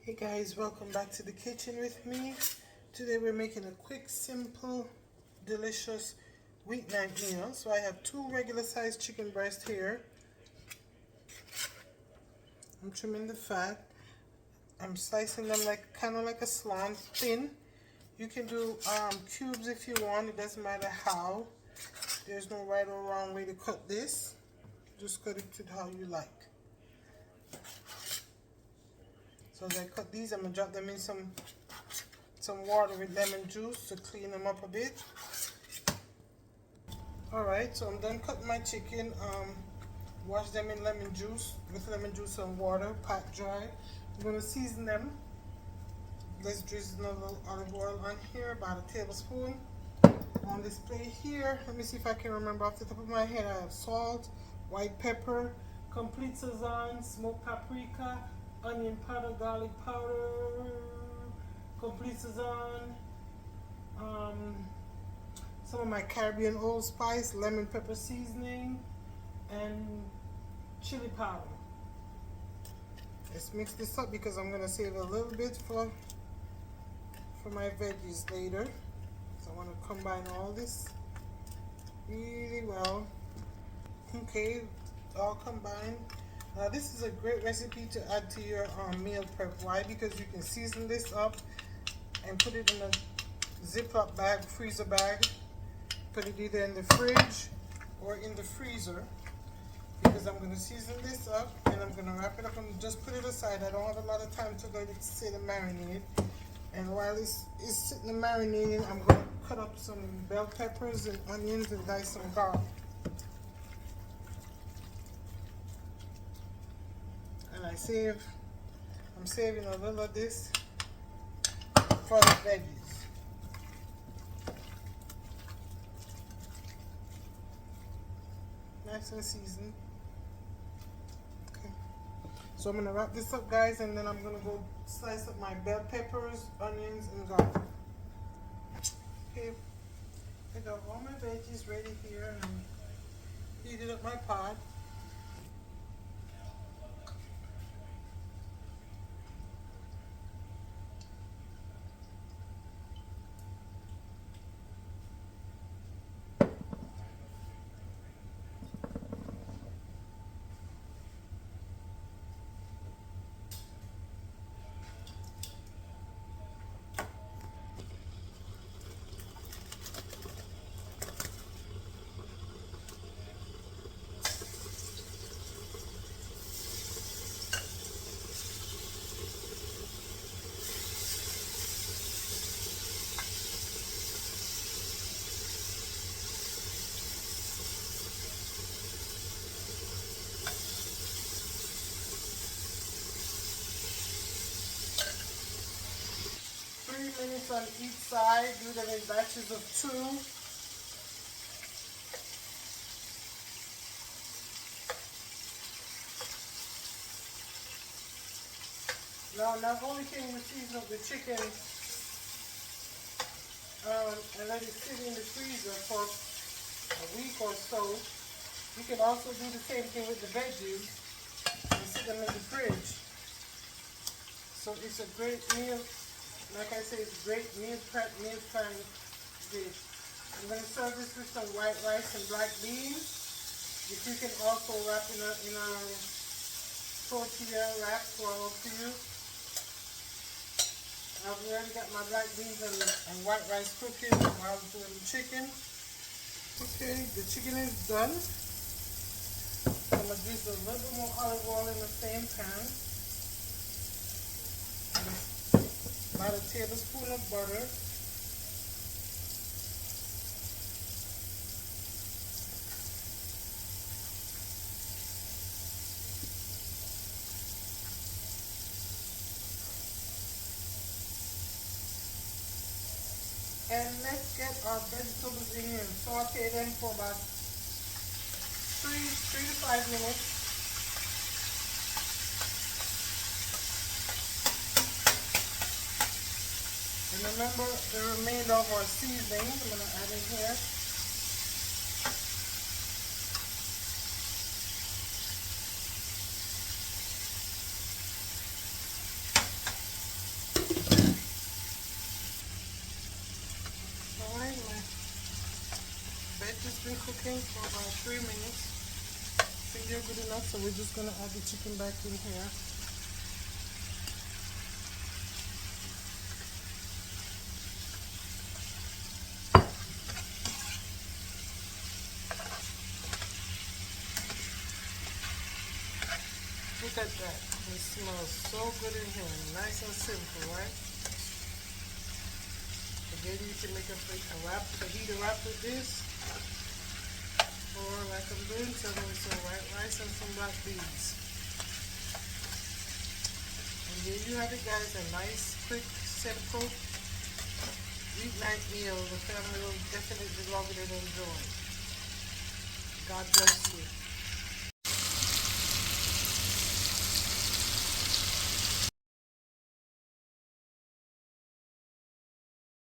Hey guys, welcome back to the kitchen with me. Today we're making a quick, simple, delicious weeknight meal. So I have two regular sized chicken breasts here. I'm trimming the fat. I'm slicing them like kind of like a slant, thin. You can do cubes if you want. It doesn't matter how. There's no right or wrong way to cut this. Just cut it to how you like. So as I cut these, I'm gonna drop them in some water with lemon juice to clean them up a bit. Alright, so I'm done cutting my chicken. Wash them in lemon juice, with lemon juice and water, pat dry. I'm gonna season them. Let's drizzle a little olive oil on here, about a tablespoon. On this plate here, let me see if I can remember off the top of my head. I have salt, white pepper, complete Sazon, smoked paprika, onion powder, garlic powder, complete Sazon, some of my Caribbean allspice, lemon pepper seasoning, and chili powder. Let's mix this up because I'm gonna save a little bit for my veggies later. So I want to combine all this really well. Okay, all combined. Now this is a great recipe to add to your meal prep. Why? Because you can season this up and put it in a Ziploc bag, freezer bag. Put it either in the fridge or in the freezer. Because I'm going to season this up and I'm going to wrap it up and just put it aside. I don't have a lot of time to let it sit and marinate. And while it's sitting and marinating, I'm going to cut up some bell peppers and onions and dice some garlic. And I'm saving a little of this for the veggies. Nice and seasoned. Okay. So I'm gonna wrap this up, guys, and then I'm gonna go slice up my bell peppers, onions, and garlic. Okay. I got all my veggies ready here, and I'm heating up my pot. Minutes on each side. Do them in batches of 2. Now, not only can you season up the chicken and let it sit in the freezer for a week or so, you can also do the same thing with the veggies and sit them in the fridge. So it's a great meal. Like I say, it's a great meal prep, meal plan dish. I'm going to serve this with some white rice and black beans, which you can also wrap in a tortilla wrap for all of you. I've already got my black beans and white rice cooking while I'm doing the chicken. Okay, the chicken is done. I'm going to use a little bit more olive oil in the same pan. About a tablespoon of butter. And let's get our vegetables in here and saute them for about 3 to 5 minutes. And remember the remainder of our seasoning, I'm going to add in here. cooking for about 3 minutes. I think they're good enough, so we're just gonna add the chicken back in here. Look at that. It smells so good in here. Nice and simple, right? Again, you can make a fajita wrap with this. Or like I'm doing, some with some white rice and some black beans. And there you have it, guys. A nice, quick, simple weeknight meal. The family will definitely love it and enjoy. God bless you.